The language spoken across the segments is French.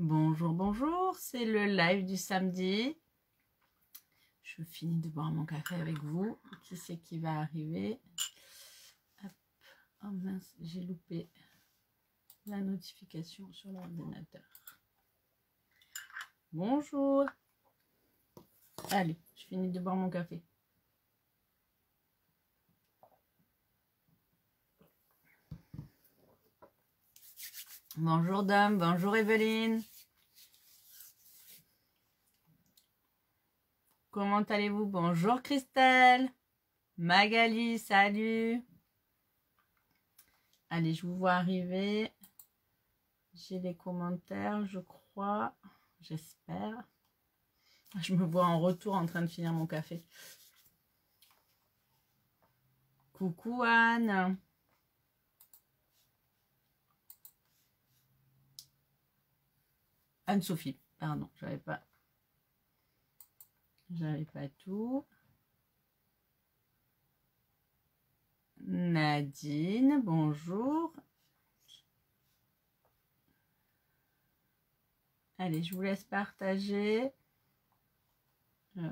Bonjour, bonjour, c'est le live du samedi. Je finis de boire mon café avec vous. Qui c'est qui va arriver? Hop. Oh mince, j'ai loupé la notification sur l'ordinateur. Bonjour. Allez, je finis de boire mon café. Bonjour Dame, bonjour Evelyne. Comment allez-vous? Bonjour Christelle. Magali, salut. Allez, je vous vois arriver. J'ai les commentaires, je crois. J'espère. Je me vois en retour en train de finir mon café. Coucou Anne. Anne-Sophie, pardon, j'avais pas tout. Nadine, bonjour. Allez, je vous laisse partager. Je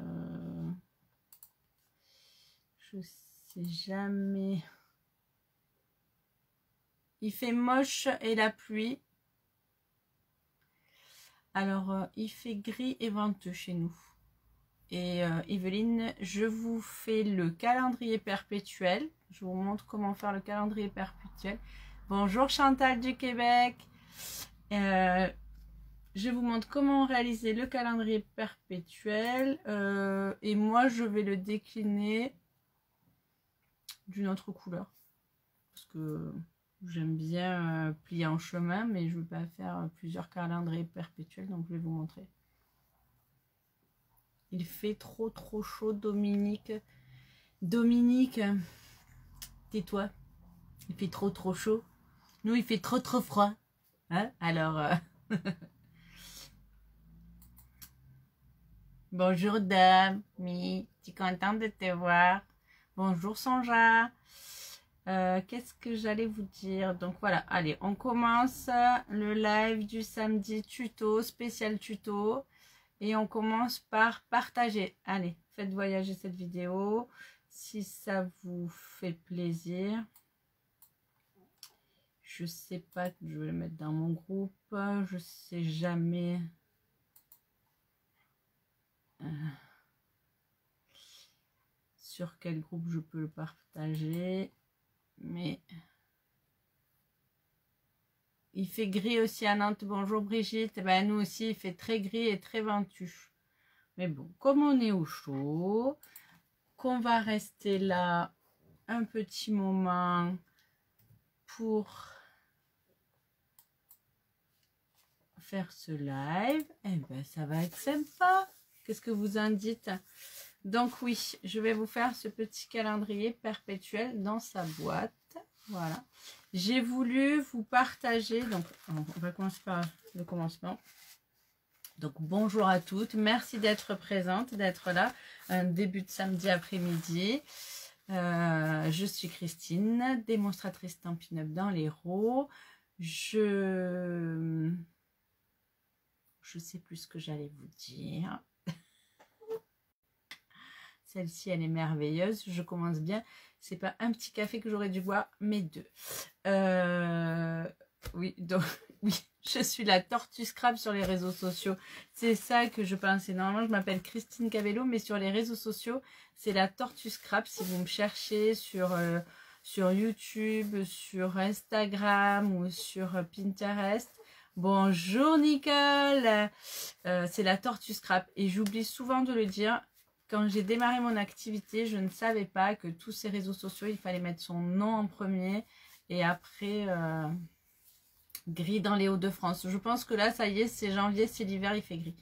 sais jamais. Il fait moche et la pluie. Alors, il fait gris et venteux chez nous. Et Evelyne, je vous fais le calendrier perpétuel. Je vous montre comment faire le calendrier perpétuel. Bonjour Chantal du Québec. Je vous montre comment réaliser le calendrier perpétuel. Et moi, je vais le décliner d'une autre couleur. Parce que j'aime bien plier en chemin, mais je ne veux pas faire plusieurs calendriers perpétuels. Donc, je vais vous montrer. Il fait trop chaud, Dominique. Dominique, tais-toi. Il fait trop chaud. Nous, il fait trop froid. Hein? Alors, bonjour Dame. Tu es contente de te voir. Bonjour Sonja. Qu'est-ce que j'allais vous dire? Donc voilà, allez, on commence le live du samedi tuto, spécial tuto. Et on commence par partager. Allez, faites voyager cette vidéo si ça vous fait plaisir. Je sais pas, je vais le mettre dans mon groupe. Je sais jamais. Sur quel groupe je peux le partager. Mais il fait gris aussi à Nantes. Bonjour Brigitte. Ben, nous aussi, il fait très gris et très ventu. Mais bon, comme on est au chaud, qu'on va rester là un petit moment pour faire ce live, eh ben ça va être sympa. Qu'est-ce que vous en dites? Donc oui, je vais vous faire ce petit calendrier perpétuel dans sa boîte. Voilà. J'ai voulu vous partager, donc on va commencer par le commencement. Donc bonjour à toutes, merci d'être présente, d'être là, un début de samedi après-midi. Je suis Christine, démonstratrice Stampin' Up dans l'Hérault. Je sais plus ce que j'allais vous dire. Celle-ci, elle est merveilleuse. Je commence bien. C'est pas un petit café que j'aurais dû boire, mais deux. Oui, donc oui, je suis la tortue Scrap sur les réseaux sociaux. C'est ça que je pensais. Normalement, je m'appelle Christine Cavello, mais sur les réseaux sociaux, c'est la tortue Scrap. Si vous me cherchez sur YouTube, sur Instagram ou sur Pinterest. Bonjour Nicole, c'est la tortue Scrap. Et j'oublie souvent de le dire. Quand j'ai démarré mon activité, je ne savais pas que tous ces réseaux sociaux, il fallait mettre son nom en premier et après gris dans les Hauts-de-France. Je pense que là, ça y est, c'est janvier, c'est l'hiver, il fait gris.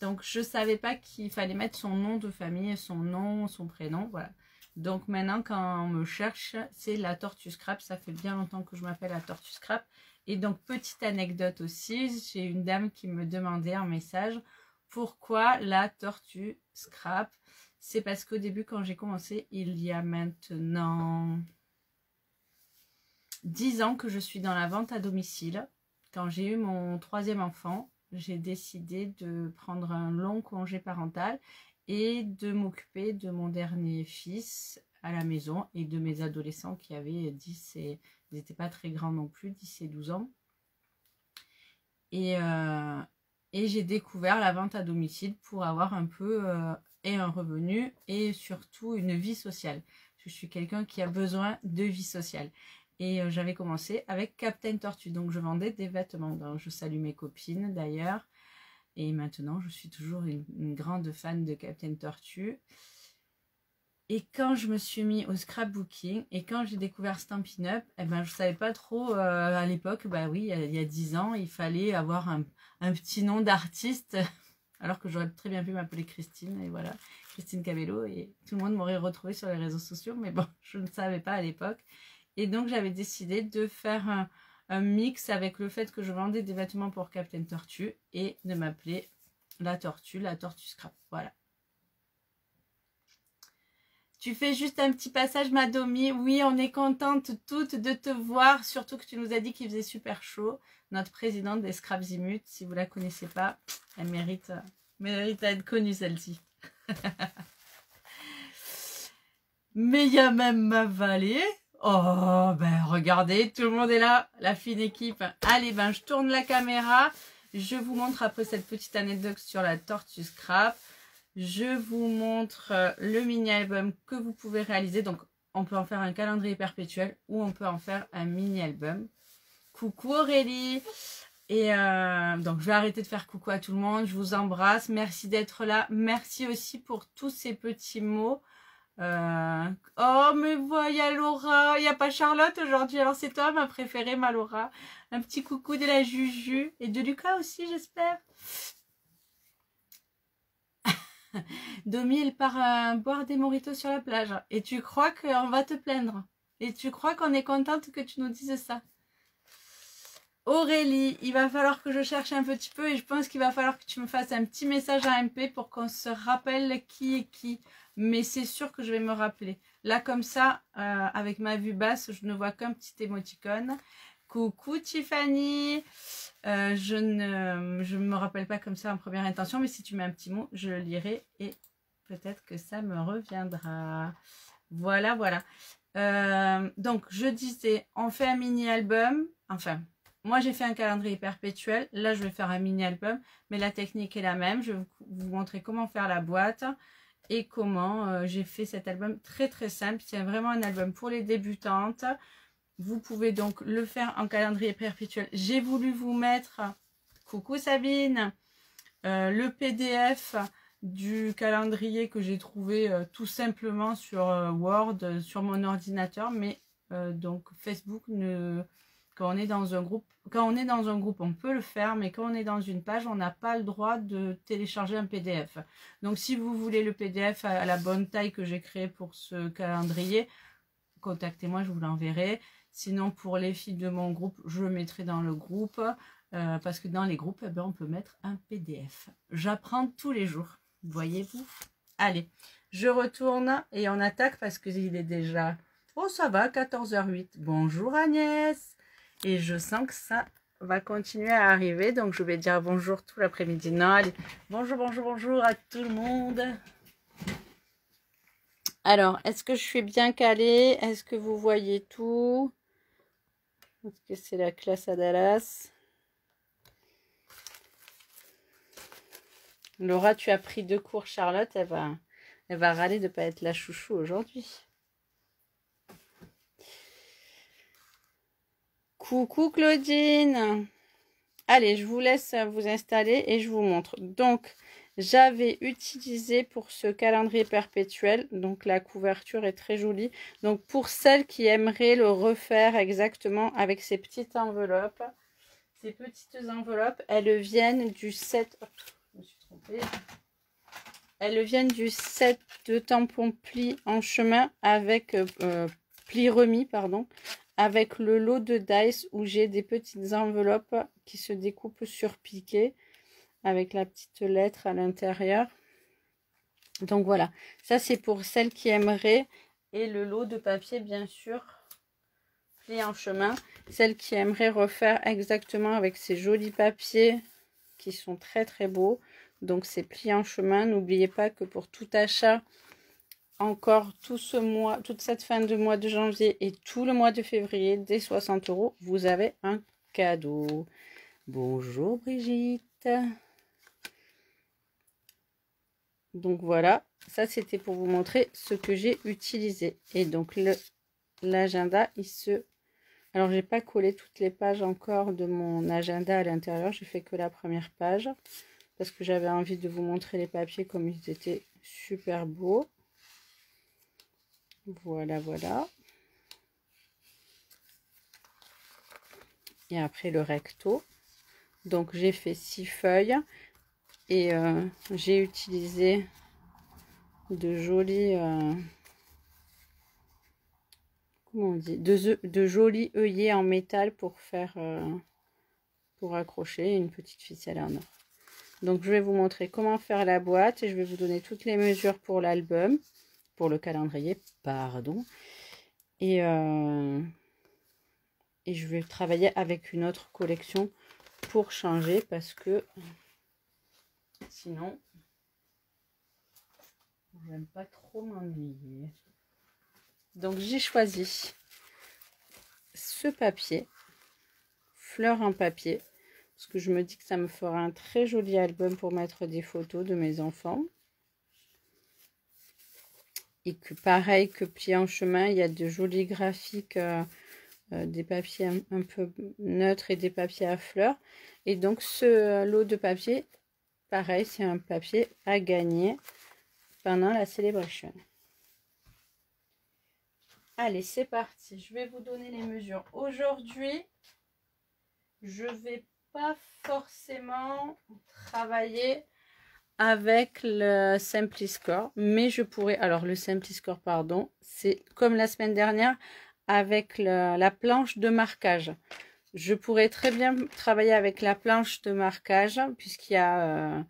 Donc, je ne savais pas qu'il fallait mettre son nom de famille, son nom, son prénom, voilà. Donc, maintenant, quand on me cherche, c'est la tortue Scrap. Ça fait bien longtemps que je m'appelle la tortue Scrap. Et donc, petite anecdote aussi, j'ai une dame qui me demandait en message pourquoi la tortue Scrap. C'est parce qu'au début, quand j'ai commencé, il y a maintenant 10 ans que je suis dans la vente à domicile. Quand j'ai eu mon 3e enfant, j'ai décidé de prendre un long congé parental et de m'occuper de mon dernier fils à la maison et de mes adolescents qui avaient 10 et ils n'étaient pas très grands non plus, 10 et 12 ans. Et j'ai découvert la vente à domicile pour avoir un peu et un revenu et surtout une vie sociale. Je suis quelqu'un qui a besoin de vie sociale. Et j'avais commencé avec Captain Tortue. Donc je vendais des vêtements. Donc, je salue mes copines d'ailleurs. Et maintenant je suis toujours une grande fan de Captain Tortue. Et quand je me suis mis au scrapbooking et quand j'ai découvert Stampin' Up, eh ben, je ne savais pas trop à l'époque, bah oui, il y a 10 ans, il fallait avoir un petit nom d'artiste, alors que j'aurais très bien pu m'appeler Christine, et voilà, Christine Cabello, et tout le monde m'aurait retrouvée sur les réseaux sociaux, mais bon, je ne savais pas à l'époque. Et donc j'avais décidé de faire un mix avec le fait que je vendais des vêtements pour Captain Tortue et de m'appeler la Tortue Scrap, voilà. Tu fais juste un petit passage, Madomi. Oui, on est contente toutes de te voir. Surtout que tu nous as dit qu'il faisait super chaud. Notre présidente des Scrapzimut, si vous ne la connaissez pas, elle mérite d'être connue celle-ci. Mais il y a même ma vallée. Oh, ben regardez, tout le monde est là. La fine équipe. Allez, ben je tourne la caméra. Je vous montre après cette petite anecdote sur la tortue scrap. Je vous montre le mini-album que vous pouvez réaliser. Donc, on peut en faire un calendrier perpétuel ou on peut en faire un mini-album. Coucou Aurélie. Et donc, je vais arrêter de faire coucou à tout le monde. Je vous embrasse. Merci d'être là. Merci aussi pour tous ces petits mots. Oh, mais voilà Laura. Il n'y a pas Charlotte aujourd'hui. Alors, c'est toi ma préférée, ma Laura. Un petit coucou de la Juju. Et de Lucas aussi, j'espère. Domi, il part boire des mojitos sur la plage. Et tu crois qu'on va te plaindre. Et tu crois qu'on est contente que tu nous dises ça. Aurélie, il va falloir que je cherche un petit peu. Et je pense qu'il va falloir que tu me fasses un petit message à MP pour qu'on se rappelle qui est qui. Mais c'est sûr que je vais me rappeler. Là, comme ça, avec ma vue basse, je ne vois qu'un petit émoticône. Coucou Tiffany. Je ne me rappelle pas comme ça en première intention, mais si tu mets un petit mot, je le lirai et peut-être que ça me reviendra. Voilà, voilà. Donc, je disais, on fait un mini-album. Enfin, moi, j'ai fait un calendrier perpétuel. Là, je vais faire un mini-album, mais la technique est la même. Je vais vous montrer comment faire la boîte et comment j'ai fait cet album très, très simple. C'est vraiment un album pour les débutantes. Vous pouvez donc le faire en calendrier perpétuel. J'ai voulu vous mettre, coucou Sabine, le PDF du calendrier que j'ai trouvé tout simplement sur Word, sur mon ordinateur. Mais donc Facebook, quand on est dans un groupe, on peut le faire, mais quand on est dans une page, on n'a pas le droit de télécharger un PDF. Donc si vous voulez le PDF à la bonne taille que j'ai créé pour ce calendrier, contactez-moi, je vous l'enverrai. Sinon, pour les filles de mon groupe, je le mettrai dans le groupe. Parce que dans les groupes, eh ben, on peut mettre un PDF. J'apprends tous les jours. Voyez-vous? Allez, je retourne et on attaque parce qu'il est déjà... Oh, ça va, 14h08. Bonjour Agnès. Et je sens que ça va continuer à arriver. Donc, je vais dire bonjour tout l'après-midi. Non, allez. Bonjour, bonjour, bonjour à tout le monde. Alors, est-ce que je suis bien calée? Est-ce que vous voyez tout? Est-ce que c'est la classe à Dallas? Laura, tu as pris 2 cours. Charlotte, elle va râler de ne pas être la chouchou aujourd'hui. Coucou Claudine. Allez, je vous laisse vous installer et je vous montre. Donc, j'avais utilisé pour ce calendrier perpétuel, donc la couverture est très jolie. Donc, pour celles qui aimeraient le refaire exactement avec ces petites enveloppes, elles viennent du set... Je me suis trompée. Elles viennent du set de tampons plis en chemin avec plis remis, pardon, avec le lot de dice où j'ai des petites enveloppes qui se découpent sur piqué avec la petite lettre à l'intérieur. Donc voilà, ça c'est pour celles qui aimeraient. Et le lot de papier, bien sûr, plis en chemin. Celles qui aimeraient refaire exactement avec ces jolis papiers qui sont très très beaux. Donc c'est plié en chemin. N'oubliez pas que pour tout achat, encore tout ce mois, toute cette fin de mois de janvier et tout le mois de février, dès 60 €, vous avez un cadeau. Bonjour Brigitte. Donc voilà, ça c'était pour vous montrer ce que j'ai utilisé. Et donc l'agenda, il se... Alors j'ai pas collé toutes les pages encore de mon agenda à l'intérieur, j'ai fait que la première page. Parce que j'avais envie de vous montrer les papiers comme ils étaient super beaux. Voilà, voilà. Et après le recto. Donc j'ai fait 6 feuilles. Et j'ai utilisé de jolis... comment on dit, de jolis œillets en métal pour faire... pour accrocher une petite ficelle en or. Donc je vais vous montrer comment faire la boîte. Et je vais vous donner toutes les mesures pour l'album. Pour le calendrier, pardon. Et je vais travailler avec une autre collection pour changer parce que sinon j'aime pas trop m'ennuyer. Donc j'ai choisi ce papier, fleur en papier, parce que je me dis que ça me fera un très joli album pour mettre des photos de mes enfants. Et que pareil que plié en chemin, il y a de jolis graphiques, des papiers un peu neutres et des papiers à fleurs. Et donc ce lot de papier, pareil, c'est un papier à gagner pendant la Celebration. Allez, c'est parti. Je vais vous donner les mesures. Aujourd'hui, je vais pas forcément travailler avec le Simpliscore, mais je pourrais, alors le Simpliscore, pardon, c'est comme la semaine dernière avec la planche de marquage. Je pourrais très bien travailler avec la planche de marquage puisqu'il y a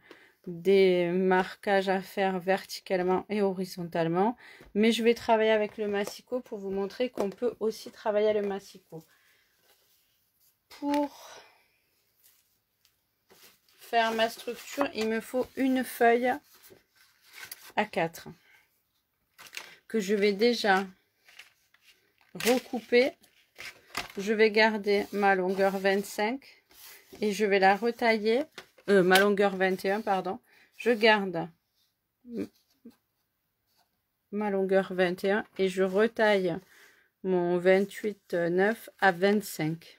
des marquages à faire verticalement et horizontalement, mais je vais travailler avec le massicot pour vous montrer qu'on peut aussi travailler le massicot. Pour faire ma structure, il me faut une feuille A4 que je vais déjà recouper. Je vais garder ma longueur 25 et je vais la retailler, ma longueur 21, pardon. Je garde ma longueur 21 et je retaille mon 28,9 à 25.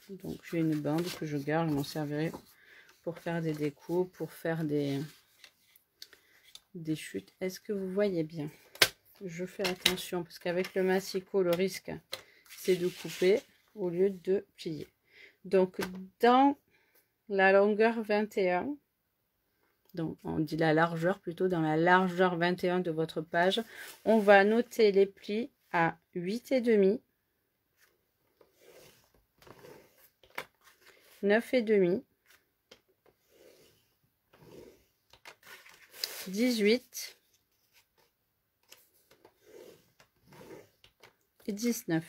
Donc j'ai une bande que je garde, je m'en servirai pour faire des découpes, pour faire des chutes. Est-ce que vous voyez bien? Je fais attention parce qu'avec le massicot, le risque c'est de couper au lieu de plier. Donc dans la longueur 21, donc on dit la largeur plutôt, dans la largeur 21 de votre page, on va noter les plis à 8,5, 9,5, 18 et 19.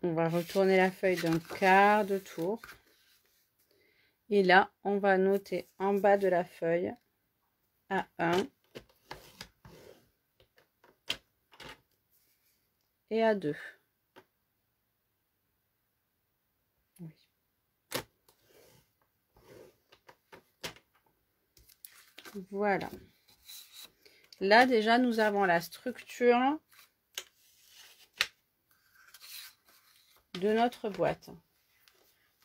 On va retourner la feuille d'un quart de tour. Et là, on va noter en bas de la feuille à 1 et à 2. Oui. Voilà. Là, déjà, nous avons la structure de notre boîte.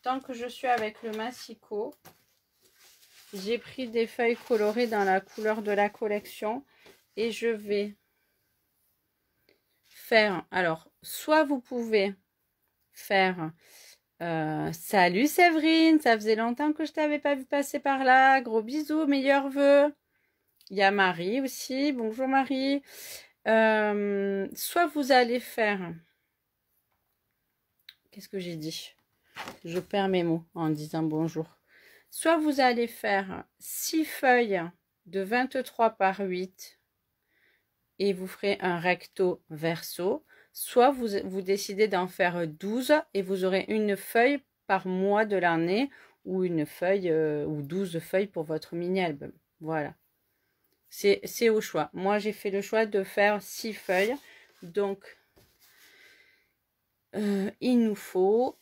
Tant que je suis avec le massicot, j'ai pris des feuilles colorées dans la couleur de la collection et je vais faire, alors soit vous pouvez faire salut Séverine, ça faisait longtemps que je t'avais pas vu passer par là, gros bisous, meilleurs vœux. Il y a Marie aussi, bonjour Marie. Soit vous allez faire, qu'est-ce que j'ai dit? Je perds mes mots en disant bonjour. Soit vous allez faire 6 feuilles de 23 par 8 et vous ferez un recto verso. soit vous décidez d'en faire 12 et vous aurez une feuille par mois de l'année ou une feuille ou 12 feuilles pour votre mini-album. Voilà. C'est au choix. Moi, j'ai fait le choix de faire 6 feuilles. Donc, il nous faut...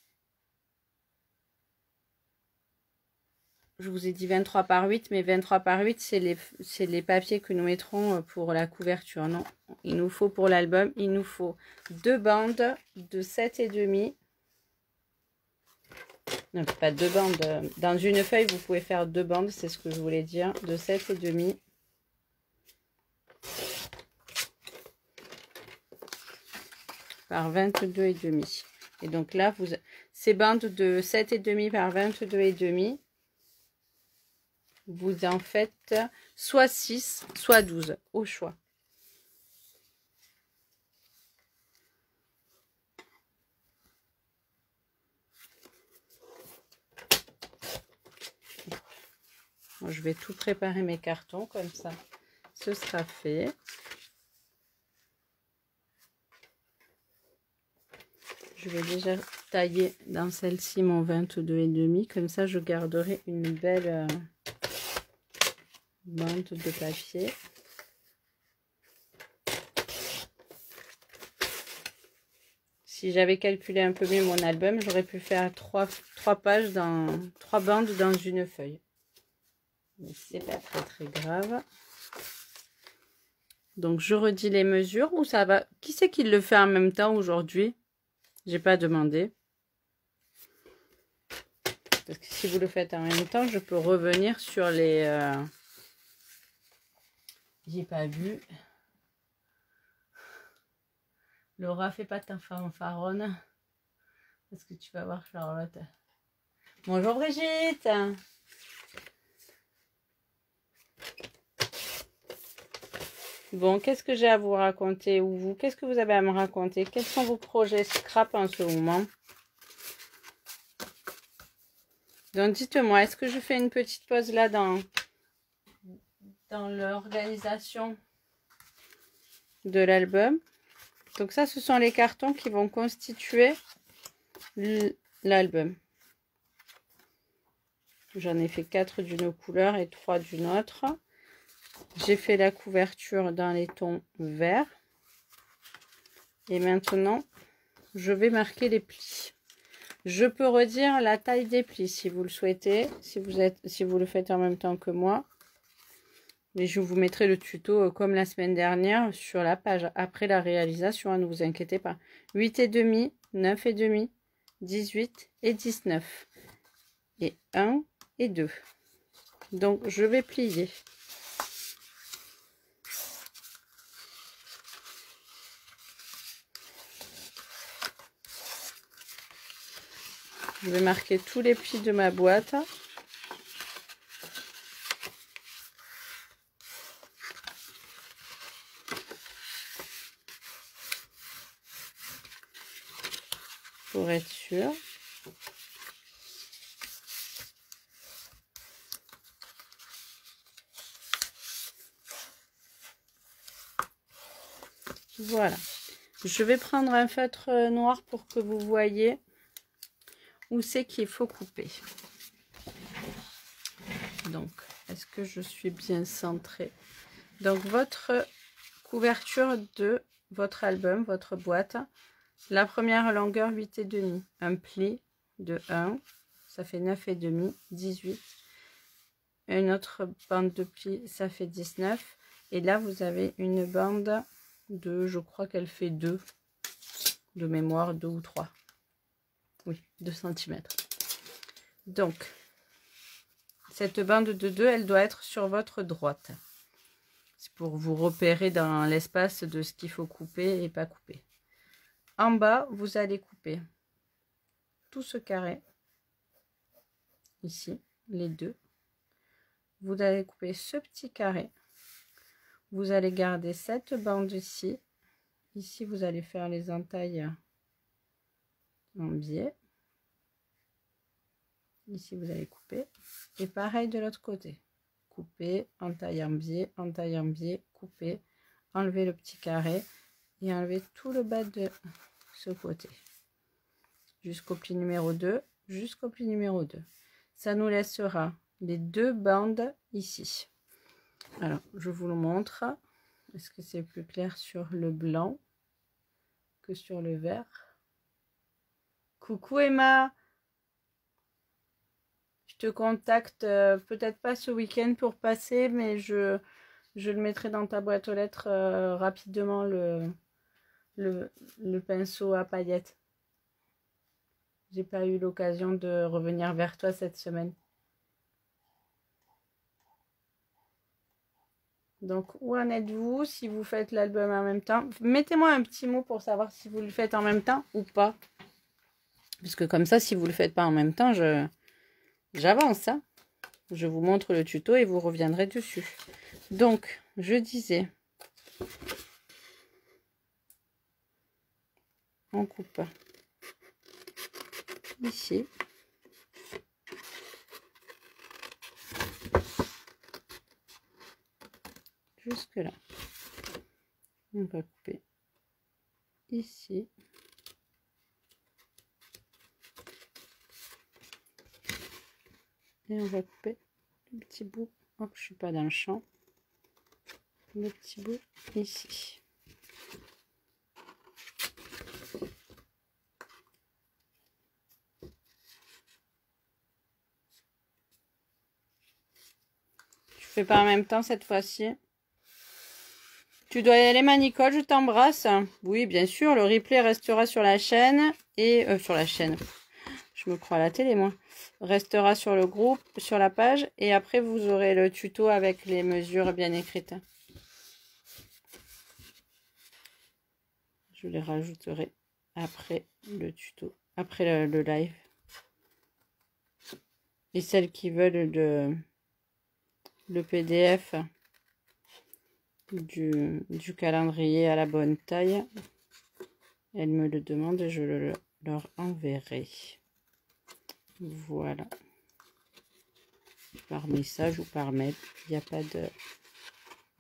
Je vous ai dit 23 par 8, mais 23 par 8, c'est les papiers que nous mettrons pour la couverture. Non, il nous faut pour l'album, il nous faut 2 bandes de 7,5. Non, pas 2 bandes. Dans une feuille, vous pouvez faire 2 bandes, c'est ce que je voulais dire, de 7,5. Par 22,5. Et donc là, ces bandes de 7,5 par 22,5, vous en faites soit 6, soit 12, au choix. Bon, je vais tout préparer mes cartons, comme ça, ce sera fait. Je vais déjà tailler dans celle-ci mon 22,5, comme ça je garderai une belle bande de papier. Si j'avais calculé un peu mieux mon album, j'aurais pu faire 3 pages dans 3 bandes dans une feuille. Mais c'est pas très grave. Donc je redis les mesures ou ça va. Qui c'est qui le fait en même temps aujourd'hui? J'ai pas demandé. Parce que si vous le faites en même temps, je peux revenir sur les... J'ai pas vu. Laura, fais pas ta fanfaronne. Parce que tu vas voir Charlotte. Bonjour Brigitte. Bon, qu'est-ce que j'ai à vous raconter? Ou vous, qu'est-ce que vous avez à me raconter? Quels sont vos projets scrap en ce moment? Donc dites-moi, est-ce que je fais une petite pause là dans l'organisation de l'album? Donc ça, ce sont les cartons qui vont constituer l'album. J'en ai fait 4 d'une couleur et 3 d'une autre. J'ai fait la couverture dans les tons verts. Et maintenant, je vais marquer les plis. Je peux redire la taille des plis si vous le souhaitez, si vous le faites en même temps que moi. Mais je vous mettrai le tuto comme la semaine dernière sur la page après la réalisation, hein, ne vous inquiétez pas. 8,5, 9,5, 18 et 19. Et 1 et 2. Donc je vais plier. Je vais marquer tous les plis de ma boîte. Pour être sûr. Voilà. Je vais prendre un feutre noir pour que vous voyez où c'est qu'il faut couper. Donc, est-ce que je suis bien centrée? Donc, votre couverture de votre album, votre boîte, la première longueur 8,5, un pli de 1, ça fait 9,5, 18. Une autre bande de pli, ça fait 19. Et là, vous avez une bande de, je crois qu'elle fait 2 de mémoire, 2 ou 3. Oui, 2 cm. Donc, cette bande de 2, elle doit être sur votre droite. C'est pour vous repérer dans l'espace de ce qu'il faut couper et pas couper. En bas, vous allez couper tout ce carré. Ici, les deux. Vous allez couper ce petit carré. Vous allez garder cette bande ici. Ici, vous allez faire les entailles en biais. Ici, vous allez couper. Et pareil de l'autre côté. Couper, entaille en biais, couper, enlever le petit carré. et enlever tout le bas de ce côté. Jusqu'au pli numéro 2, jusqu'au pli numéro 2. Ça nous laissera les 2 bandes ici. Alors, je vous le montre. Est-ce que c'est plus clair sur le blanc que sur le vert? Coucou Emma! Je te contacte peut-être pas ce week-end pour passer, mais je le mettrai dans ta boîte aux lettres rapidement, le pinceau à paillettes. J'ai pas eu l'occasion de revenir vers toi cette semaine. Donc, où en êtes-vous si vous faites l'album en même temps? Mettez-moi un petit mot pour savoir si vous le faites en même temps ou pas. Parce que comme ça, si vous le faites pas en même temps, j'avance. Hein. Je vous montre le tuto et vous reviendrez dessus. Donc, je disais, on coupe ici. Jusque là. On va couper ici. Et on va couper le petit bout. Hop, je suis pas dans le champ. Le petit bout ici. Je fais pas en même temps cette fois-ci. Tu dois y aller, ma Nicole, je t'embrasse. Oui, bien sûr, le replay restera sur la chaîne et sur la chaîne. Je me crois à la télé, moi. Restera sur le groupe, sur la page, et après vous aurez le tuto avec les mesures bien écrites. Je les rajouterai après le tuto, après le live. Et celles qui veulent le PDF du calendrier à la bonne taille, elles me le demandent et je leur enverrai. Voilà. Par message ou par mail. Il n'y a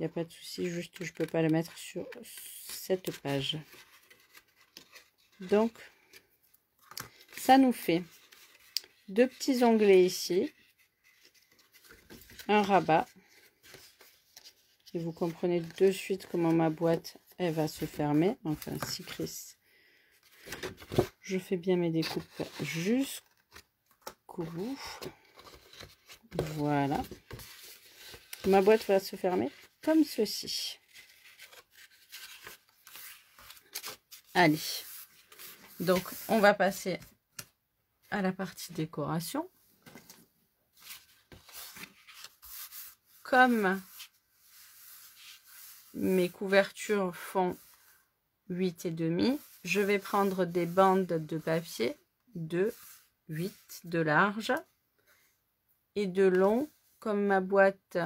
pas de souci, juste je peux pas le mettre sur cette page. Donc, ça nous fait 2 petits onglets ici, un rabat. Et vous comprenez de suite comment ma boîte, elle va se fermer. Enfin, si Chris, je fais bien mes découpes jusqu'au bout. Voilà. Ma boîte va se fermer comme ceci. Allez. Donc, on va passer à la partie décoration. Comme mes couvertures font 8,5, je vais prendre des bandes de papier de 8 de large et de long. Comme ma boîte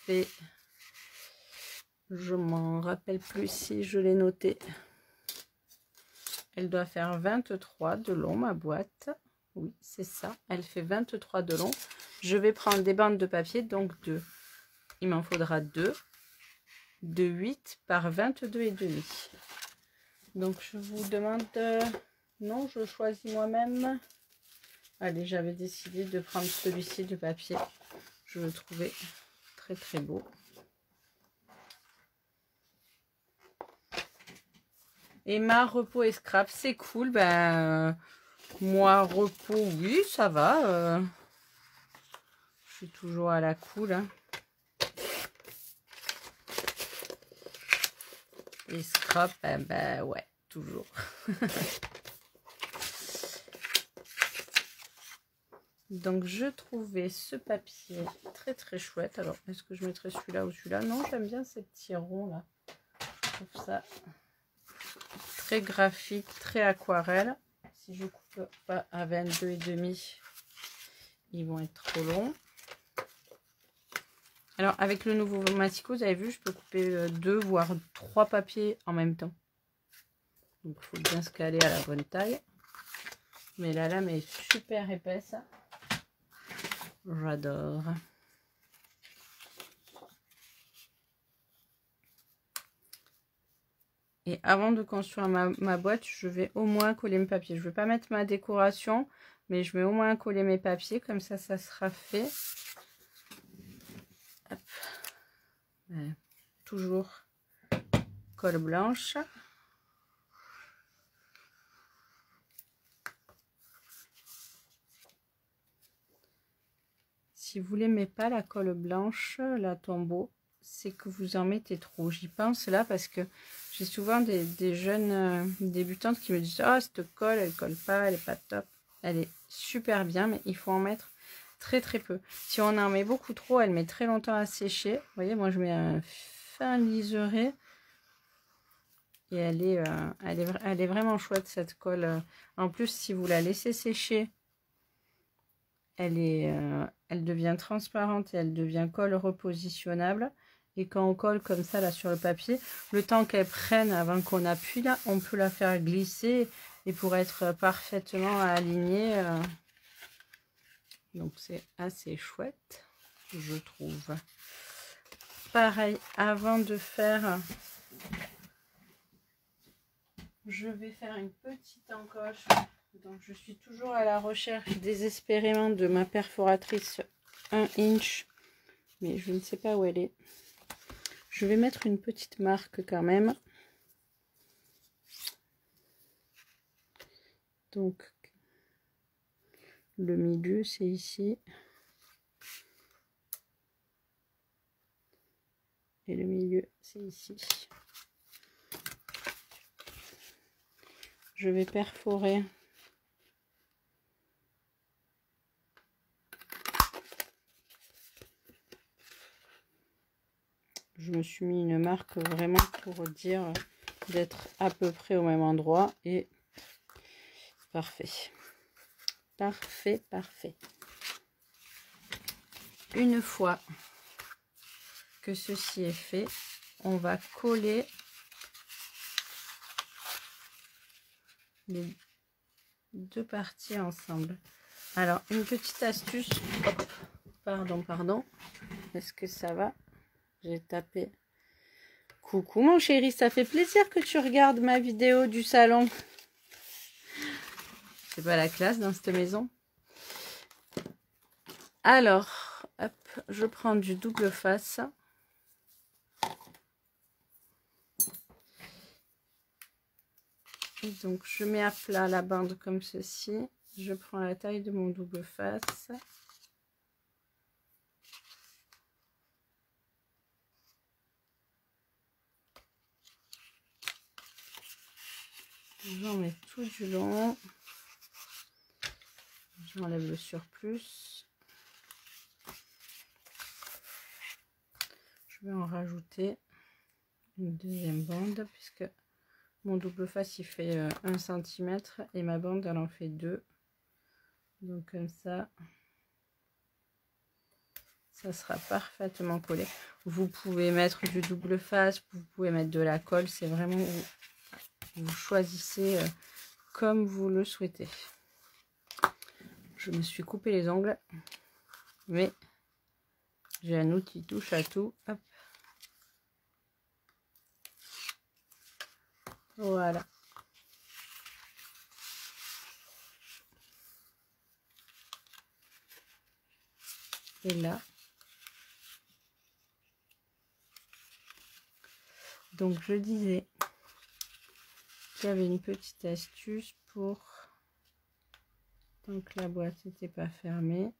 fait, je m'en rappelle plus si je l'ai noté, elle doit faire 23 de long, ma boîte. Oui, c'est ça, elle fait 23 de long. Je vais prendre des bandes de papier, donc 2. Il m'en faudra 2 de 8 par 22,5. Donc je vous demande, non, je choisis moi-même. Allez, j'avais décidé de prendre celui-ci de papier. Je le trouvais très très beau. Emma, repos et scrap, c'est cool. Ben, moi, repos, oui, ça va. Je suis toujours à la cool. Hein. Et scrap, ben ouais, toujours. Donc, je trouvais ce papier très très chouette. Alors, est-ce que je mettrais celui-là ou celui-là? Non, j'aime bien ces petits ronds là. Je trouve ça très graphique, très aquarelle. Si je coupe pas à 22,5, ils vont être trop longs. Alors, avec le nouveau Massico, vous avez vu, je peux couper 2 voire 3 papiers en même temps. Donc, il faut bien se caler à la bonne taille. Mais la lame est super épaisse. J'adore. Et avant de construire ma boîte, je vais au moins coller mes papiers. Je ne vais pas mettre ma décoration, mais je vais au moins coller mes papiers. Comme ça sera fait. Hop. Voilà. Toujours colle blanche. Si vous n'aimez pas la colle blanche, la Tombow, c'est que vous en mettez trop. J'y pense là parce que j'ai souvent des jeunes débutantes qui me disent « Oh, cette colle, elle colle pas, elle est pas top. » Elle est super bien, mais il faut en mettre très très peu. Si on en met beaucoup trop, elle met très longtemps à sécher. Vous voyez, moi je mets un fin liseré. Et elle est vraiment chouette cette colle. En plus, si vous la laissez sécher, elle devient transparente et elle devient colle repositionnable. Et quand on colle comme ça là sur le papier, le temps qu'elle prenne avant qu'on appuie là, on peut la faire glisser et pour être parfaitement alignée. Donc c'est assez chouette, je trouve. Pareil, avant de faire, je vais faire une petite encoche. Donc je suis toujours à la recherche désespérément de ma perforatrice 1 inch, mais je ne sais pas où elle est. Je vais mettre une petite marque quand même. Donc le milieu c'est ici. Et le milieu c'est ici. Je vais perforer je me suis mis une marque vraiment pour dire d'être à peu près au même endroit et parfait. Parfait, parfait. Une fois que ceci est fait, on va coller les deux parties ensemble. Alors, une petite astuce. Hop, pardon. Est-ce que ça va? J'ai tapé. Coucou mon chéri, ça fait plaisir que tu regardes ma vidéo du salon. C'est pas la classe dans cette maison. Alors, hop, je prends du double face. Et donc, je mets à plat la bande comme ceci. Je prends la taille de mon double face. J'en mets tout du long. J'enlève le surplus. Je vais en rajouter une deuxième bande puisque mon double face il fait 1 cm et ma bande elle en fait 2. Donc comme ça sera parfaitement collé. Vous pouvez mettre du double face, vous pouvez mettre de la colle, c'est vraiment vous choisissez comme vous le souhaitez. Je me suis coupé les ongles, mais j'ai un outil touche à tout. Hop. Voilà. Et là, donc je disais qu'il y avait une petite astuce pour tant que la boîte n'était pas fermée.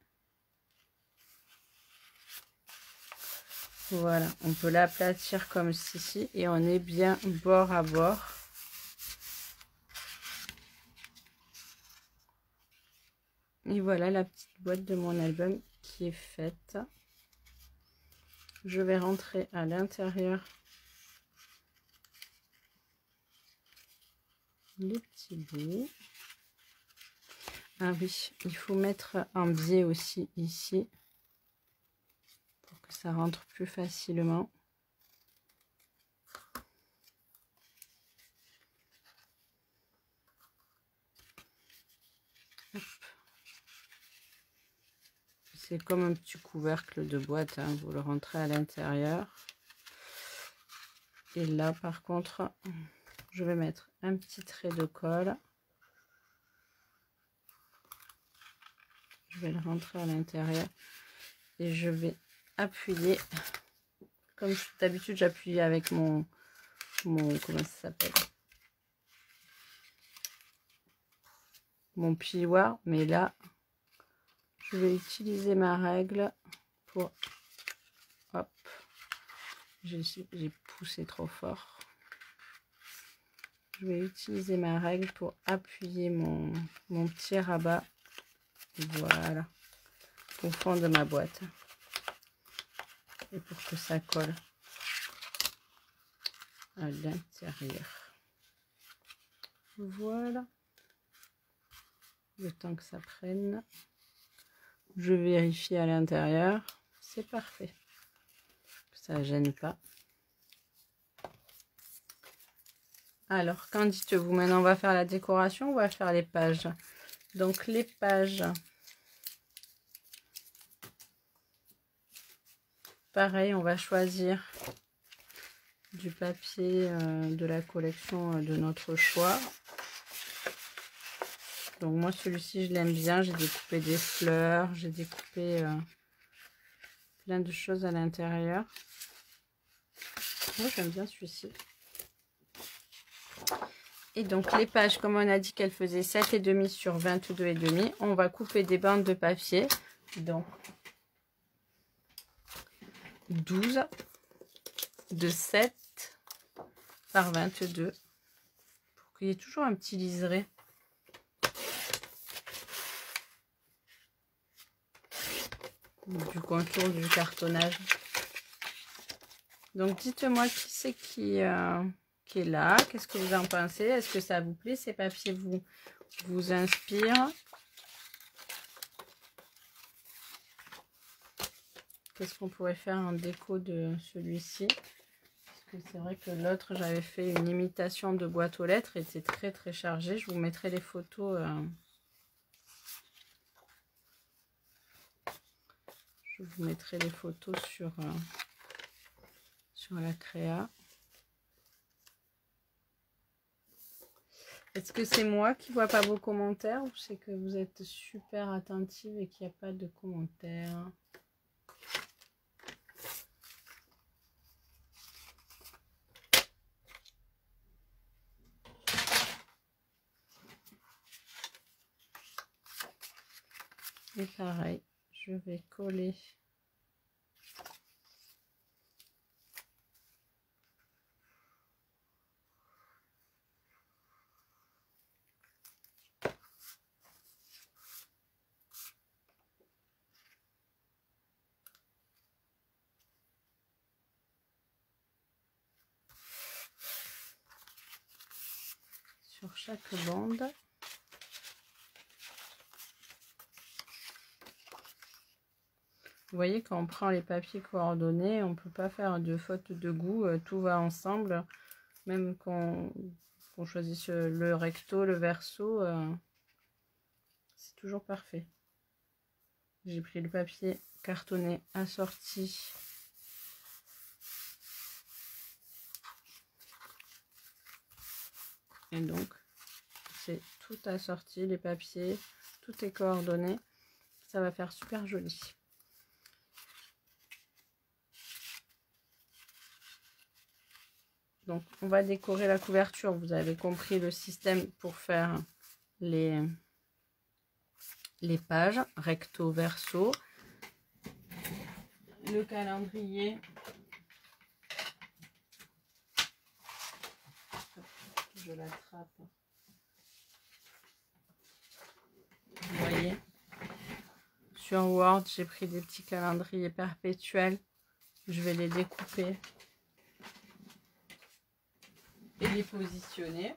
Voilà, on peut l'aplatir comme ceci et on est bien bord à bord. Et voilà la petite boîte de mon album qui est faite. Je vais rentrer à l'intérieur les petits bouts. Ah oui, il faut mettre un biais aussi ici pour que ça rentre plus facilement. C'est comme un petit couvercle de boîte, hein. Vous le rentrez à l'intérieur. Et là, par contre, je vais mettre un petit trait de colle. Je vais le rentrer à l'intérieur et je vais appuyer comme d'habitude. J'appuie avec mon comment ça s'appelle, mon plioir, mais là je vais utiliser ma règle pour, hop, j'ai poussé trop fort. Je vais utiliser ma règle pour appuyer mon petit rabat, voilà, au fond de ma boîte et pour que ça colle à l'intérieur. Voilà, le temps que ça prenne, je vérifie à l'intérieur, c'est parfait, ça gêne pas. Alors, qu'en dites-vous? Maintenant, on va faire la décoration, on va faire les pages. Donc, les pages, pareil, on va choisir du papier de la collection de notre choix. Donc, moi, celui-ci, je l'aime bien. J'ai découpé des fleurs, j'ai découpé plein de choses à l'intérieur. Moi, j'aime bien celui-ci. Et donc les pages, comme on a dit qu'elles faisaient 7,5 sur 22,5, on va couper des bandes de papier, donc 12 de 7 par 22, pour qu'il y ait toujours un petit liseré. Du contour du cartonnage. Donc dites-moi qui c'est qui est là, qu'est-ce que vous en pensez, est-ce que ça vous plaît, ces papiers vous inspirent? Qu'est-ce qu'on pourrait faire en déco de celui-ci? Parce que c'est vrai que l'autre, j'avais fait une imitation de boîte aux lettres, et était très très chargé. Je vous mettrai les photos. Je vous mettrai les photos sur la créa. Est-ce que c'est moi qui vois pas vos commentaires ou c'est que vous êtes super attentive et qu'il n'y a pas de commentaires? Et pareil, je vais coller sur chaque bande. Vous voyez, quand on prend les papiers coordonnés, on ne peut pas faire de faute de goût, tout va ensemble. Même qu'on choisisse le recto, le verso, c'est toujours parfait. J'ai pris le papier cartonné assorti. Et donc, c'est tout assorti, les papiers, tout est coordonné. Ça va faire super joli. Donc, on va décorer la couverture. Vous avez compris le système pour faire les pages, recto, verso. Le calendrier. Je l'attrape. Vous voyez, sur Word, j'ai pris des petits calendriers perpétuels. Je vais les découper et les positionner.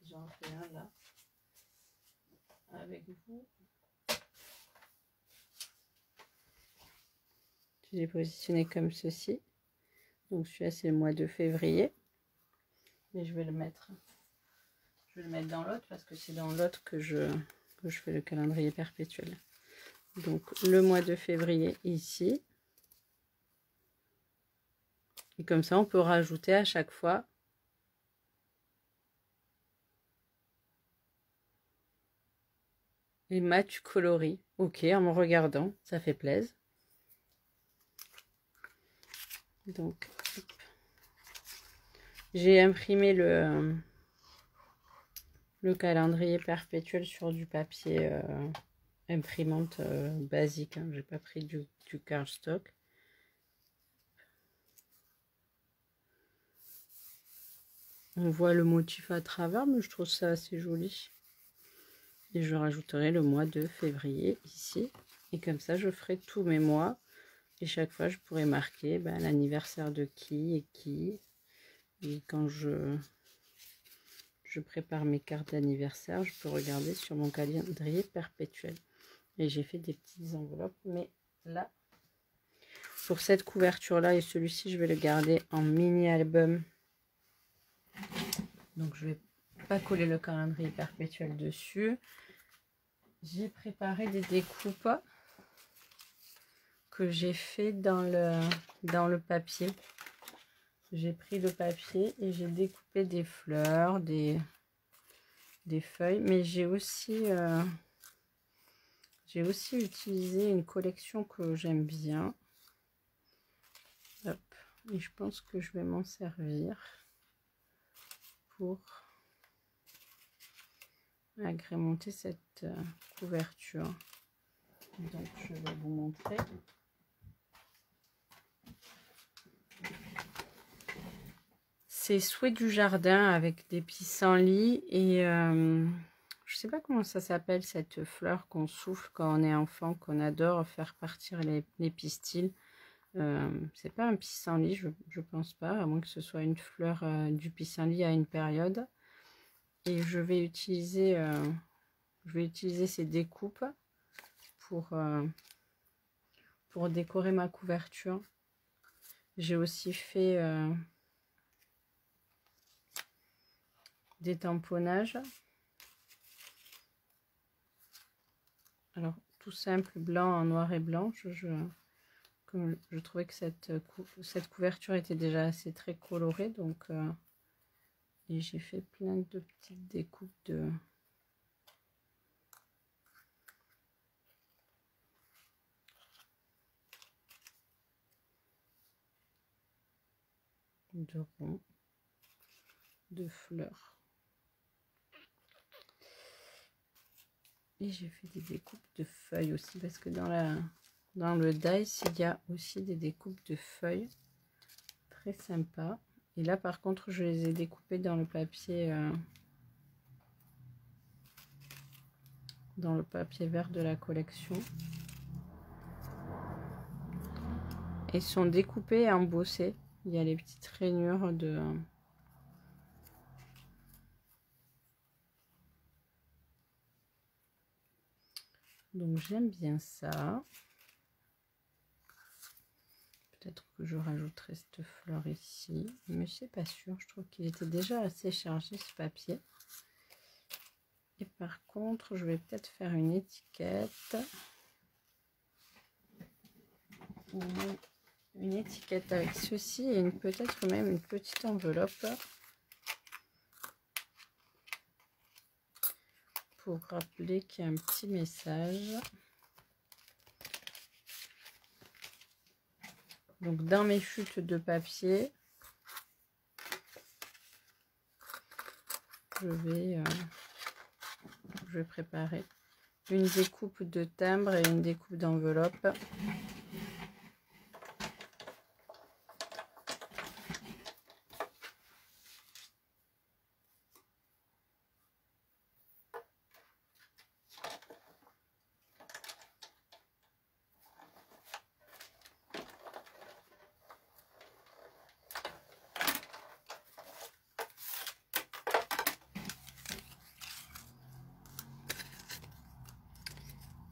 J'en fais un là avec vous. Je les positionner comme ceci. Donc celui-là c'est le mois de février. Mais je vais le mettre dans l'autre parce que c'est dans l'autre que je fais le calendrier perpétuel. Donc le mois de février ici. Et comme ça on peut rajouter à chaque fois Emma, tu coloris. Ok, en me regardant, ça fait plaisir. Donc, j'ai imprimé le calendrier perpétuel sur du papier imprimante basique. Hein. J'ai pas pris du cardstock. On voit le motif à travers, mais je trouve ça assez joli. Et je rajouterai le mois de février ici. Et comme ça, je ferai tous mes mois. Et chaque fois, je pourrais marquer l'anniversaire de qui et qui. Et quand je prépare mes cartes d'anniversaire, je peux regarder sur mon calendrier perpétuel. Et j'ai fait des petites enveloppes. Mais là, pour cette couverture-là et celui-ci, je vais le garder en mini-album. Donc, je vais pas coller le calendrier perpétuel dessus. J'ai préparé des découpes que j'ai fait dans le papier. J'ai pris le papier et j'ai découpé des fleurs, des feuilles, mais j'ai aussi utilisé une collection que j'aime bien. Hop. Et je pense que je vais m'en servir pour agrémenter cette couverture. Donc je vais vous montrer. C'est Souhait du jardin avec des pissenlits et je sais pas comment ça s'appelle cette fleur qu'on souffle quand on est enfant, qu'on adore faire partir les pistils. C'est pas un pissenlit, je pense pas, à moins que ce soit une fleur du pissenlit à une période. Et je vais utiliser ces découpes pour décorer ma couverture. J'ai aussi fait des tamponnages. Alors tout simple, blanc en noir et blanc. Comme je trouvais que cette couverture était déjà assez très colorée, donc et j'ai fait plein de petites découpes de ronds, de fleurs. Et j'ai fait des découpes de feuilles aussi, parce que dans le dice, il y a aussi des découpes de feuilles. Très sympa. Et là, par contre, je les ai découpées dans le papier vert de la collection. Et sont découpées et embossées. Il y a les petites rainures de... Donc j'aime bien ça. Peut-être que je rajouterai cette fleur ici, mais c'est pas sûr. Je trouve qu'il était déjà assez chargé ce papier. Et par contre, je vais peut-être faire une étiquette. Une étiquette avec ceci et peut-être même une petite enveloppe pour rappeler qu'il y a un petit message. Donc dans mes chutes de papier, je vais préparer une découpe de timbre et une découpe d'enveloppe.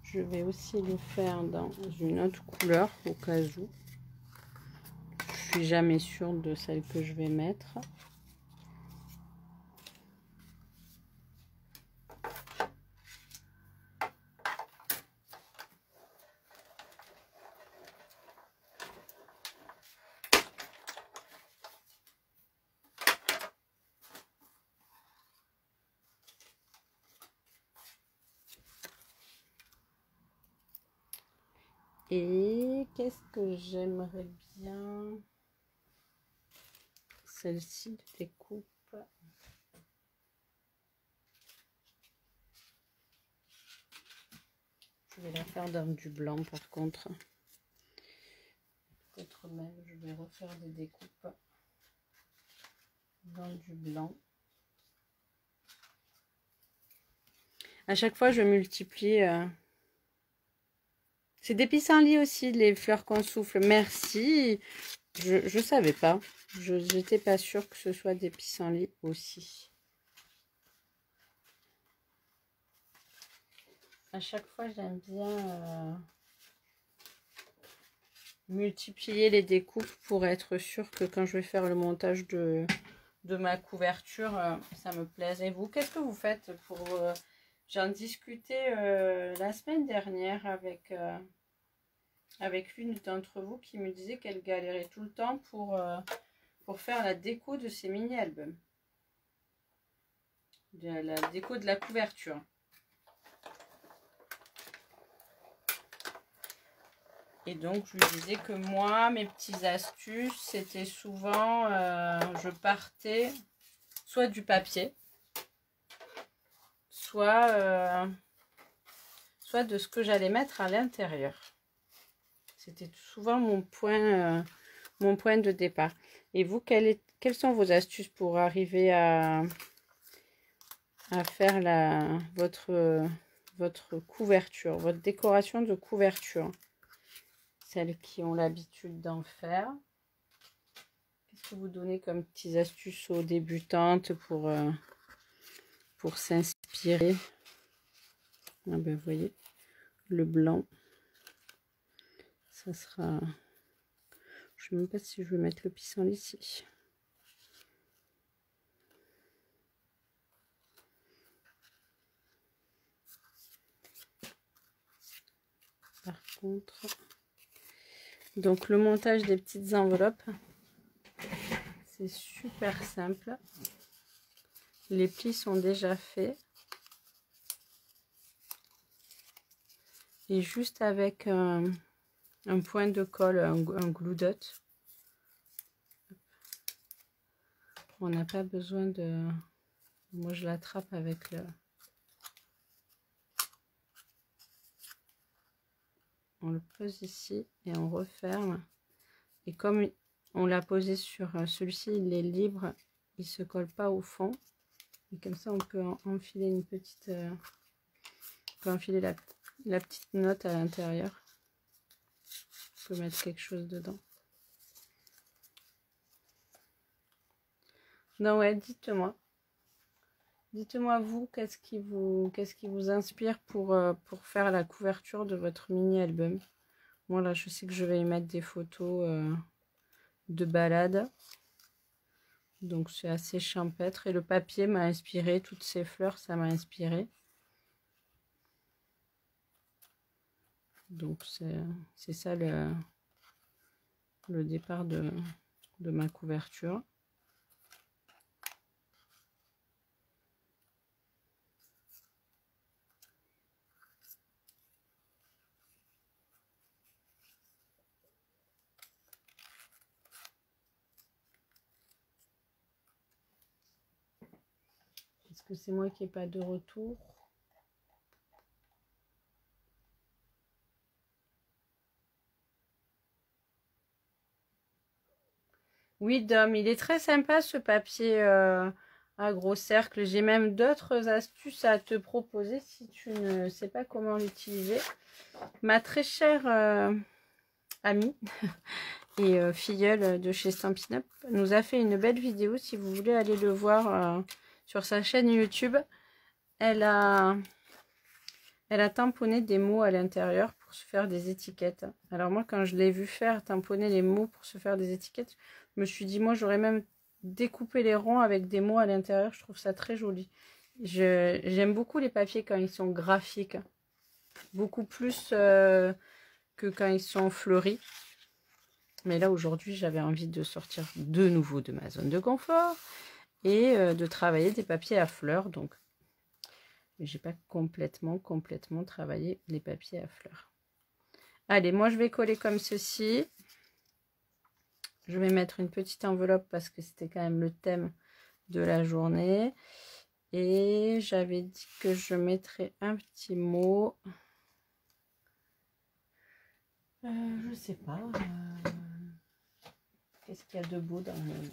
Je vais aussi le faire dans une autre couleur au cas où. Je suis jamais sûre de celle que je vais mettre. Et qu'est-ce que j'aimerais bien? Celle-ci de découpe. Je vais la faire dans du blanc par contre. Peut-être même je vais refaire des découpes dans du blanc. À chaque fois je multiplie. C'est des pissenlits aussi, les fleurs qu'on souffle. Merci. Je savais pas. J'étais pas sûre que ce soit des pissenlits aussi. À chaque fois, j'aime bien multiplier les découpes pour être sûre que quand je vais faire le montage de ma couverture, ça me plaise. Et vous, qu'est-ce que vous faites pour... J'en discutais la semaine dernière avec l'une d'entre vous qui me disait qu'elle galérait tout le temps pour faire la déco de ses mini-albums. La déco de la couverture. Et donc, je lui disais que moi, mes petites astuces, c'était souvent, je partais soit du papier, soit de ce que j'allais mettre à l'intérieur. C'était souvent mon point de départ. Et vous, quelles sont vos astuces pour arriver à faire votre couverture, votre décoration de couverture? Celles qui ont l'habitude d'en faire. Qu'est-ce que vous donnez comme petites astuces aux débutantes pour s'inspirer? Ah ben, vous voyez, le blanc, ça sera... Je ne sais même pas si je vais mettre le pissenlit ici. Par contre... Donc le montage des petites enveloppes, c'est super simple. Les plis sont déjà faits. Et juste avec un point de colle, un glue dot, on n'a pas besoin de... Moi je l'attrape avec le... On le pose ici et on referme. Et comme on l'a posé sur celui-ci, il est libre, il ne se colle pas au fond. Et comme ça, on peut enfiler une petite... on peut enfiler la petite note à l'intérieur. On peut mettre quelque chose dedans. Non, ouais, dites-moi. Dites-moi vous, qu'est-ce qui vous inspire pour faire la couverture de votre mini-album. Moi, là, je sais que je vais y mettre des photos de balade. Donc, c'est assez champêtre. Et le papier m'a inspiré. Toutes ces fleurs, ça m'a inspiré. Donc, c'est ça le départ de ma couverture. Est-ce que c'est moi qui n'ai pas de retour? Oui, Dom, il est très sympa ce papier à gros cercles. J'ai même d'autres astuces à te proposer si tu ne sais pas comment l'utiliser. Ma très chère amie et filleule de chez Stampin' Up nous a fait une belle vidéo. Si vous voulez aller le voir sur sa chaîne YouTube, elle a tamponné des mots à l'intérieur pour se faire des étiquettes. Alors moi, quand je l'ai vu faire tamponner les mots pour se faire des étiquettes, je me suis dit, moi, j'aurais même découpé les ronds avec des mots à l'intérieur. Je trouve ça très joli. J'aime beaucoup les papiers quand ils sont graphiques. Beaucoup plus que quand ils sont fleuris. Mais là, aujourd'hui, j'avais envie de sortir de nouveau de ma zone de confort et de travailler des papiers à fleurs. Donc, j'ai pas complètement travaillé les papiers à fleurs. Allez, moi je vais coller comme ceci. Je vais mettre une petite enveloppe parce que c'était quand même le thème de la journée. Et j'avais dit que je mettrais un petit mot. Je sais pas. Qu'est-ce qu'il y a de beau dans le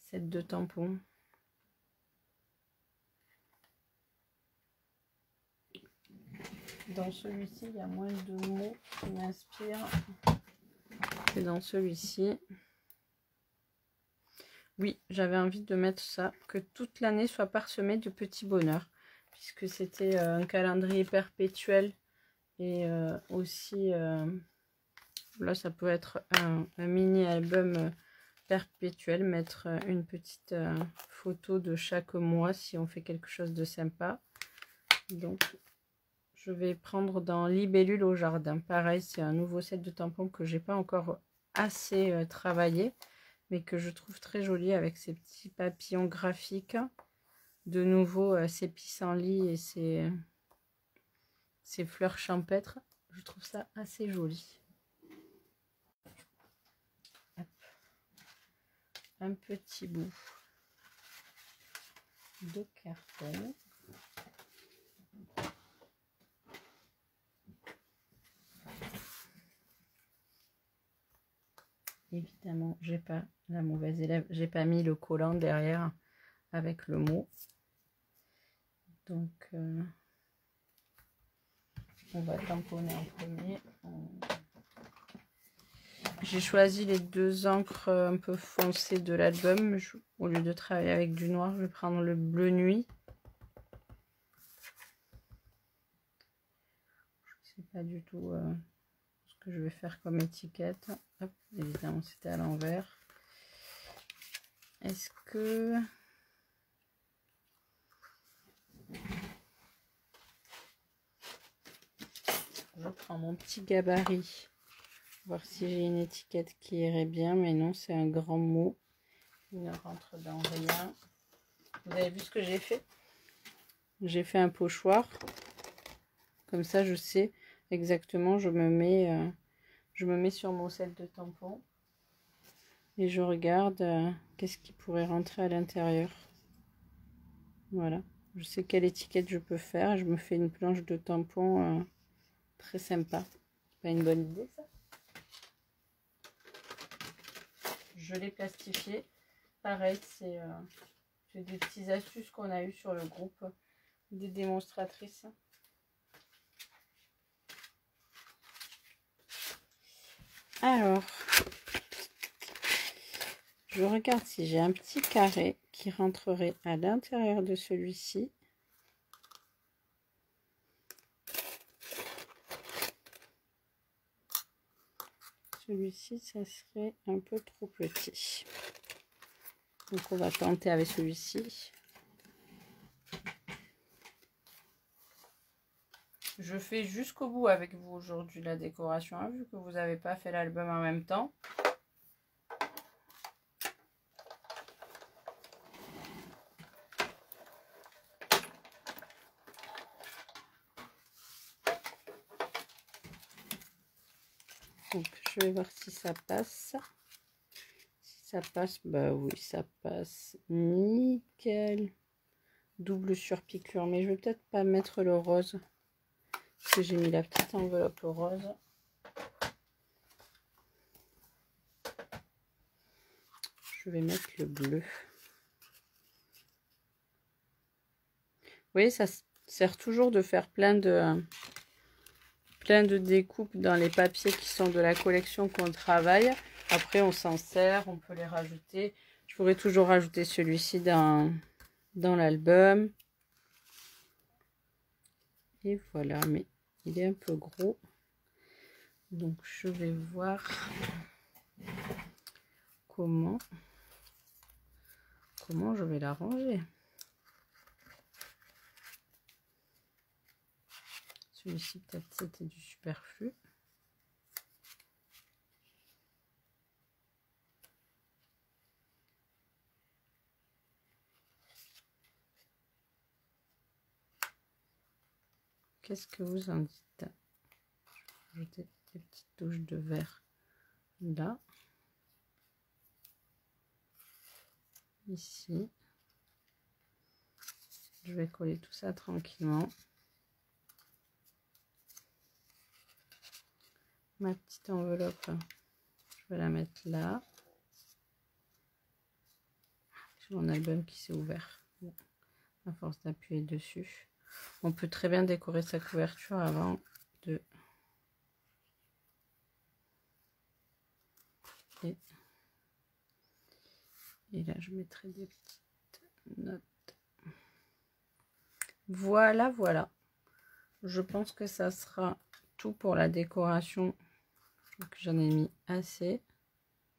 set de tampons? Dans celui-ci, il y a moins de mots qui m'inspirent que dans celui-ci. Oui, j'avais envie de mettre ça, que toute l'année soit parsemée de petits bonheurs, puisque c'était un calendrier perpétuel et aussi, là ça peut être un mini album perpétuel, mettre une petite photo de chaque mois si on fait quelque chose de sympa. Donc je vais prendre dans Libellule au jardin. Pareil, c'est un nouveau set de tampons que j'ai pas encore assez travaillé, mais que je trouve très joli avec ces petits papillons graphiques. De nouveau, ces pissenlits et ces fleurs champêtres. Je trouve ça assez joli. Hop. Un petit bout de carton. Évidemment, j'ai pas la mauvaise élève, j'ai pas mis le collant derrière avec le mot. Donc, on va tamponner en premier. J'ai choisi les deux encres un peu foncées de l'album. Au lieu de travailler avec du noir, je vais prendre le bleu nuit. Je ne sais pas du tout ce que je vais faire comme étiquette. Hop, évidemment, c'était à l'envers. Est-ce que... Je prends mon petit gabarit. Voir si j'ai une étiquette qui irait bien. Mais non, c'est un grand mot. Il ne rentre dans rien. Vous avez vu ce que j'ai fait? J'ai fait un pochoir. Comme ça, je sais exactement. Je me mets sur mon set de tampons. Et je regarde qu'est-ce qui pourrait rentrer à l'intérieur. Voilà. Je sais quelle étiquette je peux faire. Je me fais une planche de tampons très sympa. Pas une bonne idée, ça? Je l'ai plastifié. Pareil, c'est des petites astuces qu'on a eues sur le groupe des démonstratrices. Alors, je regarde si j'ai un petit carré qui rentrerait à l'intérieur de celui-ci. Celui-ci, ça serait un peu trop petit. Donc, on va tenter avec celui-ci. Je fais jusqu'au bout avec vous aujourd'hui la décoration, hein, vu que vous n'avez pas fait l'album en même temps. Donc, je vais voir si ça passe. Si ça passe, bah oui, ça passe. Nickel. Double surpiqûre. Mais je vais peut-être pas mettre le rose. Parce que j'ai mis la petite enveloppe rose. Je vais mettre le bleu. Vous voyez, ça sert toujours de faire plein de découpes dans les papiers qui sont de la collection qu'on travaille. Après, on s'en sert, on peut les rajouter. Je pourrais toujours rajouter celui-ci dans l'album. Et voilà, mais il est un peu gros. Donc, je vais voir comment je vais l'arranger. Celui-ci, peut-être, c'était du superflu. Qu'est-ce que vous en dites? Je vais ajouter des petites touches de vert là. Ici. Je vais coller tout ça tranquillement. Ma petite enveloppe, je vais la mettre là. J'ai mon album qui s'est ouvert. Bon, à force d'appuyer dessus. On peut très bien décorer sa couverture avant de... Et là, je mettrai des petites notes. Voilà, voilà. Je pense que ça sera tout pour la décoration. J'en ai mis assez.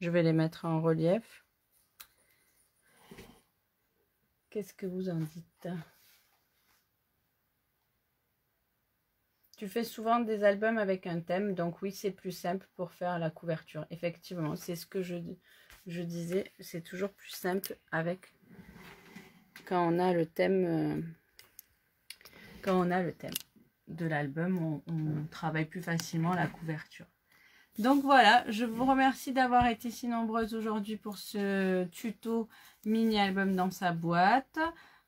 Je vais les mettre en relief. Qu'est-ce que vous en dites? Tu fais souvent des albums avec un thème, donc oui, c'est plus simple pour faire la couverture. Effectivement, c'est ce que je disais, c'est toujours plus simple avec quand on a le thème. Quand on a le thème de l'album, on travaille plus facilement la couverture. Donc voilà, je vous remercie d'avoir été si nombreuses aujourd'hui pour ce tuto mini-album dans sa boîte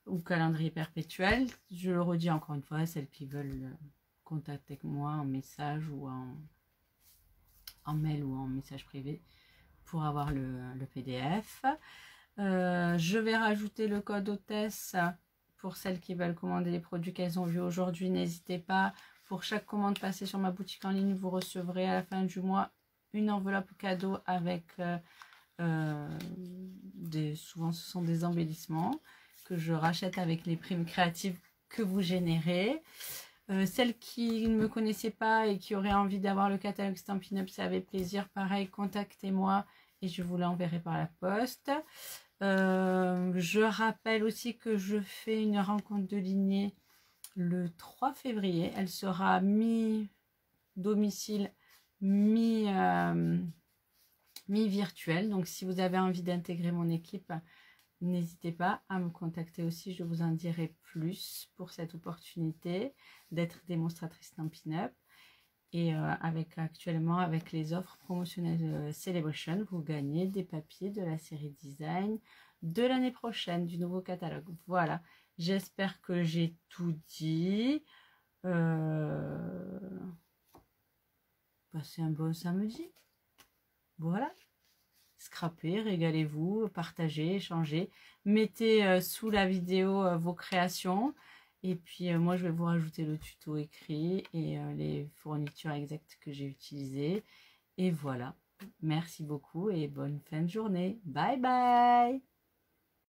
ou calendrier perpétuel. Je le redis encore une fois, celles qui veulent contacter avec moi en message ou en mail ou en message privé pour avoir le PDF. Je vais rajouter le code hôtesse pour celles qui veulent commander les produits qu'elles ont vus aujourd'hui. N'hésitez pas. Pour chaque commande passée sur ma boutique en ligne, vous recevrez à la fin du mois une enveloppe cadeau avec souvent ce sont des embellissements que je rachète avec les primes créatives que vous générez. Celles qui ne me connaissaient pas et qui auraient envie d'avoir le catalogue Stampin' Up, c'est avec plaisir. Pareil, contactez-moi et je vous l'enverrai par la poste. Je rappelle aussi que je fais une rencontre de lignée le 3 février. Elle sera mi-domicile, mi-virtuelle. Donc, si vous avez envie d'intégrer mon équipe, n'hésitez pas à me contacter aussi. Je vous en dirai plus pour cette opportunité d'être démonstratrice Stampin' Up. Et actuellement, avec les offres promotionnelles Celebration, vous gagnez des papiers de la série design de l'année prochaine, du nouveau catalogue. Voilà, j'espère que j'ai tout dit. Passez un bon samedi. Voilà. Scrapez, régalez-vous, partagez, échangez. Mettez sous la vidéo vos créations. Et puis, moi, je vais vous rajouter le tuto écrit et les fournitures exactes que j'ai utilisées. Et voilà. Merci beaucoup et bonne fin de journée. Bye bye!